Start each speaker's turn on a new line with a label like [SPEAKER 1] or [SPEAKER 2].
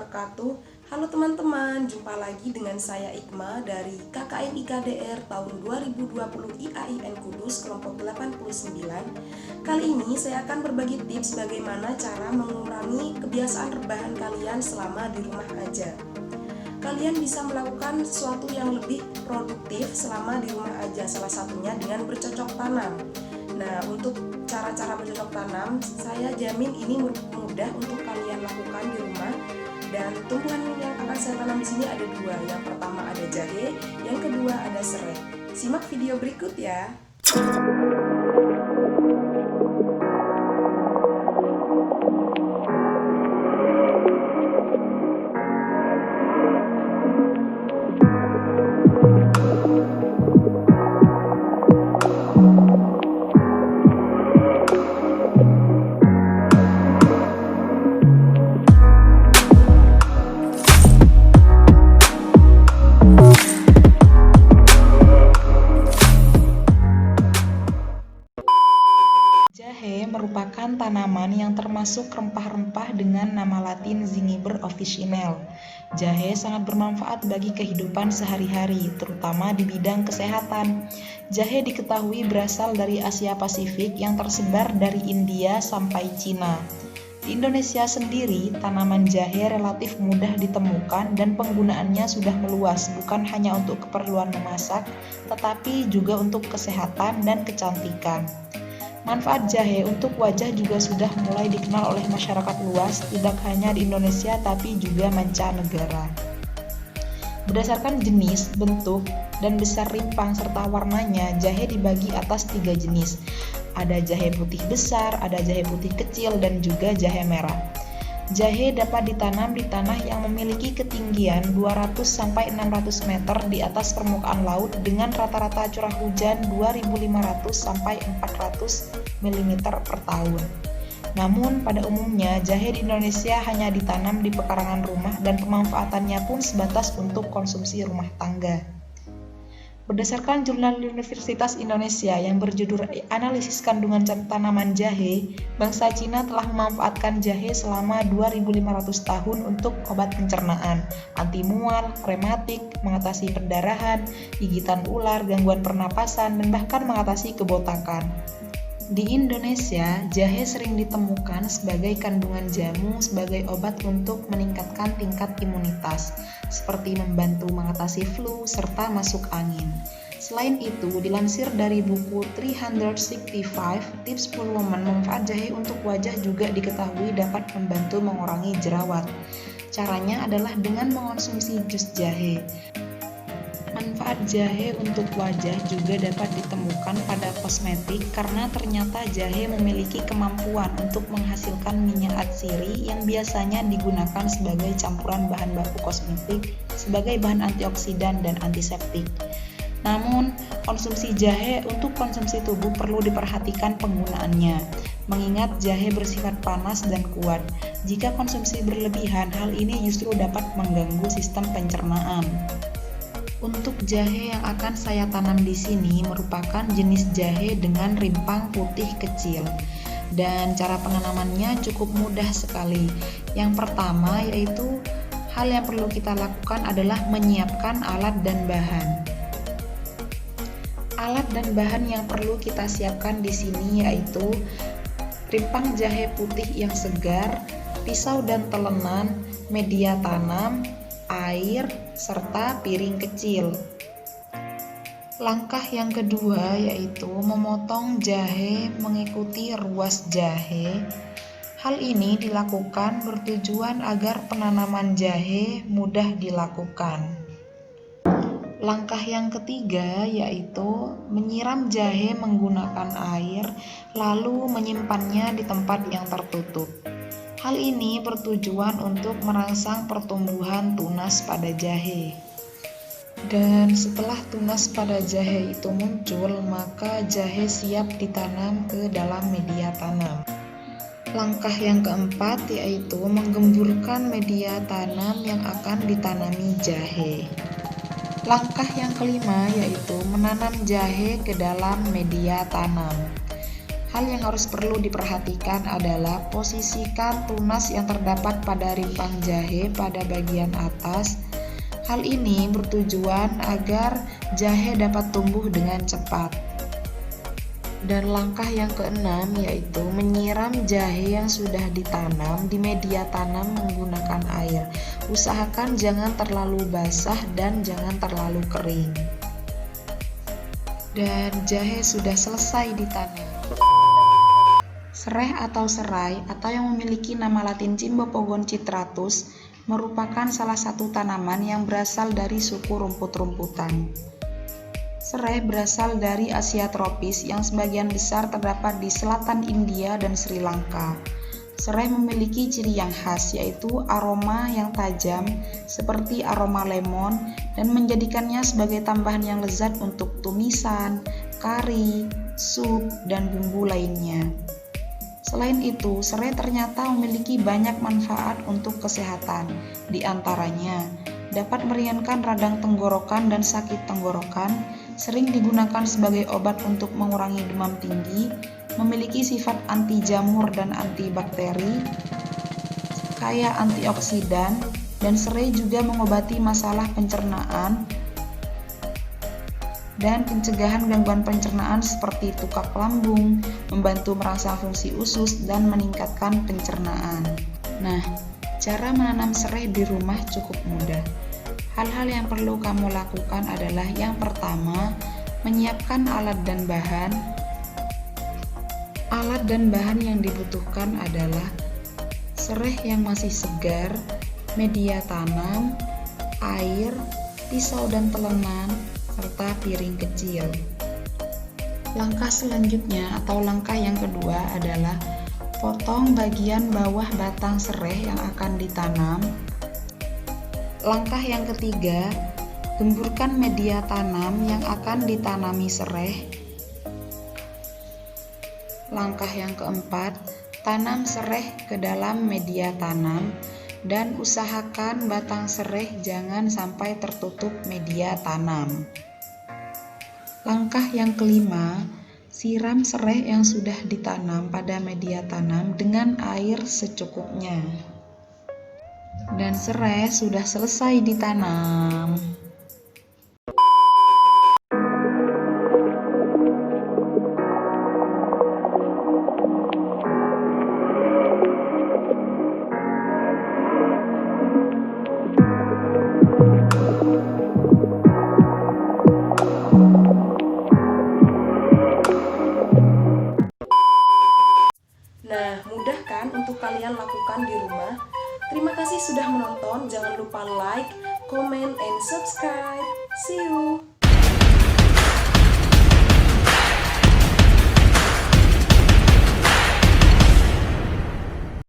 [SPEAKER 1] wabarakatuh. Halo teman-teman, jumpa lagi dengan saya Ikma dari KKN IKDR tahun 2020 IAIN Kudus kelompok 89. Kali ini saya akan berbagi tips bagaimana cara mengurangi kebiasaan rebahan kalian selama di rumah aja. Kalian bisa melakukan sesuatu yang lebih produktif selama di rumah aja, salah satunya dengan bercocok tanam. Nah, untuk cara-cara bercocok tanam, saya jamin ini mudah untuk kalian lakukan di rumah. Dan tumbuhan yang akan saya tanam di sini ada dua. Yang pertama ada jahe, yang kedua ada serai. Simak video berikut ya.
[SPEAKER 2] Jahe merupakan tanaman yang termasuk rempah-rempah dengan nama latin Zingiber officinale. Jahe sangat bermanfaat bagi kehidupan sehari-hari, terutama di bidang kesehatan. Jahe diketahui berasal dari Asia Pasifik yang tersebar dari India sampai Cina. Di Indonesia sendiri, tanaman jahe relatif mudah ditemukan dan penggunaannya sudah meluas, bukan hanya untuk keperluan memasak, tetapi juga untuk kesehatan dan kecantikan. Manfaat jahe untuk wajah juga sudah mulai dikenal oleh masyarakat luas, tidak hanya di Indonesia tapi juga mancanegara. Berdasarkan jenis, bentuk, dan besar rimpang serta warnanya, jahe dibagi atas 3 jenis. Ada jahe putih besar, ada jahe putih kecil, dan juga jahe merah. Jahe dapat ditanam di tanah yang memiliki ketinggian 200-600 meter di atas permukaan laut dengan rata-rata curah hujan 2.500-400 mm per tahun. Namun pada umumnya jahe di Indonesia hanya ditanam di pekarangan rumah dan pemanfaatannya pun sebatas untuk konsumsi rumah tangga. Berdasarkan jurnal Universitas Indonesia yang berjudul Analisis Kandungan Tanaman Jahe, bangsa Cina telah memanfaatkan jahe selama 2.500 tahun untuk obat pencernaan, anti mual, rematik, mengatasi perdarahan, gigitan ular, gangguan pernapasan, dan bahkan mengatasi kebotakan. Di Indonesia, jahe sering ditemukan sebagai kandungan jamu sebagai obat untuk meningkatkan tingkat imunitas, seperti membantu mengatasi flu serta masuk angin. Selain itu, dilansir dari buku 365 Tips for Women, manfaat jahe untuk wajah juga diketahui dapat membantu mengurangi jerawat. Caranya adalah dengan mengonsumsi jus jahe. Manfaat jahe untuk wajah juga dapat ditemukan pada kosmetik karena ternyata jahe memiliki kemampuan untuk menghasilkan minyak atsiri yang biasanya digunakan sebagai campuran bahan baku kosmetik sebagai bahan antioksidan dan antiseptik. Namun, konsumsi jahe untuk konsumsi tubuh perlu diperhatikan penggunaannya, mengingat jahe bersifat panas dan kuat. Jika konsumsi berlebihan, hal ini justru dapat mengganggu sistem pencernaan. Untuk jahe yang akan saya tanam di sini merupakan jenis jahe dengan rimpang putih kecil. Dan cara penanamannya cukup mudah sekali. Yang pertama yaitu hal yang perlu kita lakukan adalah menyiapkan alat dan bahan. Alat dan bahan yang perlu kita siapkan di sini yaitu rimpang jahe putih yang segar, pisau dan telenan, media tanam, air, serta piring kecil. Langkah yang kedua yaitu memotong jahe mengikuti ruas jahe. Hal ini dilakukan bertujuan agar penanaman jahe mudah dilakukan. Langkah yang ketiga yaitu menyiram jahe menggunakan air lalu menyimpannya di tempat yang tertutup. Hal ini bertujuan untuk merangsang pertumbuhan tunas pada jahe. Dan setelah tunas pada jahe itu muncul, maka jahe siap ditanam ke dalam media tanam. Langkah yang keempat yaitu menggemburkan media tanam yang akan ditanami jahe. Langkah yang kelima yaitu menanam jahe ke dalam media tanam. Hal yang harus perlu diperhatikan adalah posisikan tunas yang terdapat pada rimpang jahe pada bagian atas. Hal ini bertujuan agar jahe dapat tumbuh dengan cepat. Dan langkah yang keenam yaitu menyiram jahe yang sudah ditanam di media tanam menggunakan air. Usahakan jangan terlalu basah dan jangan terlalu kering. Dan jahe sudah selesai ditanam. Sereh atau serai atau yang memiliki nama latin Cymbopogon citratus merupakan salah satu tanaman yang berasal dari suku rumput-rumputan. Serai berasal dari Asia tropis yang sebagian besar terdapat di selatan India dan Sri Lanka. Serai memiliki ciri yang khas yaitu aroma yang tajam seperti aroma lemon dan menjadikannya sebagai tambahan yang lezat untuk tumisan, kari, sup, dan bumbu lainnya. Selain itu, serai ternyata memiliki banyak manfaat untuk kesehatan. Di antaranya, dapat meringankan radang tenggorokan dan sakit tenggorokan, sering digunakan sebagai obat untuk mengurangi demam tinggi, memiliki sifat anti jamur dan antibakteri, kaya antioksidan, dan serai juga mengobati masalah pencernaan dan pencegahan gangguan pencernaan seperti tukak lambung, membantu merangsang fungsi usus, dan meningkatkan pencernaan. Nah, cara menanam serai di rumah cukup mudah. Hal-hal yang perlu kamu lakukan adalah yang pertama, menyiapkan alat dan bahan. Alat dan bahan yang dibutuhkan adalah serai yang masih segar, media tanam, air, pisau dan telenan, serta piring kecil. Langkah selanjutnya atau langkah yang kedua adalah potong bagian bawah batang serai yang akan ditanam. Langkah yang ketiga, gemburkan media tanam yang akan ditanami serai. Langkah yang keempat, tanam serai ke dalam media tanam dan usahakan batang serai jangan sampai tertutup media tanam. Langkah yang kelima, siram serai yang sudah ditanam pada media tanam dengan air secukupnya. Dan serai sudah selesai ditanam.
[SPEAKER 1] Nah, mudah kan untuk kalian lakukan di rumah? Terima kasih sudah menonton. Jangan lupa like, comment, and subscribe. See you!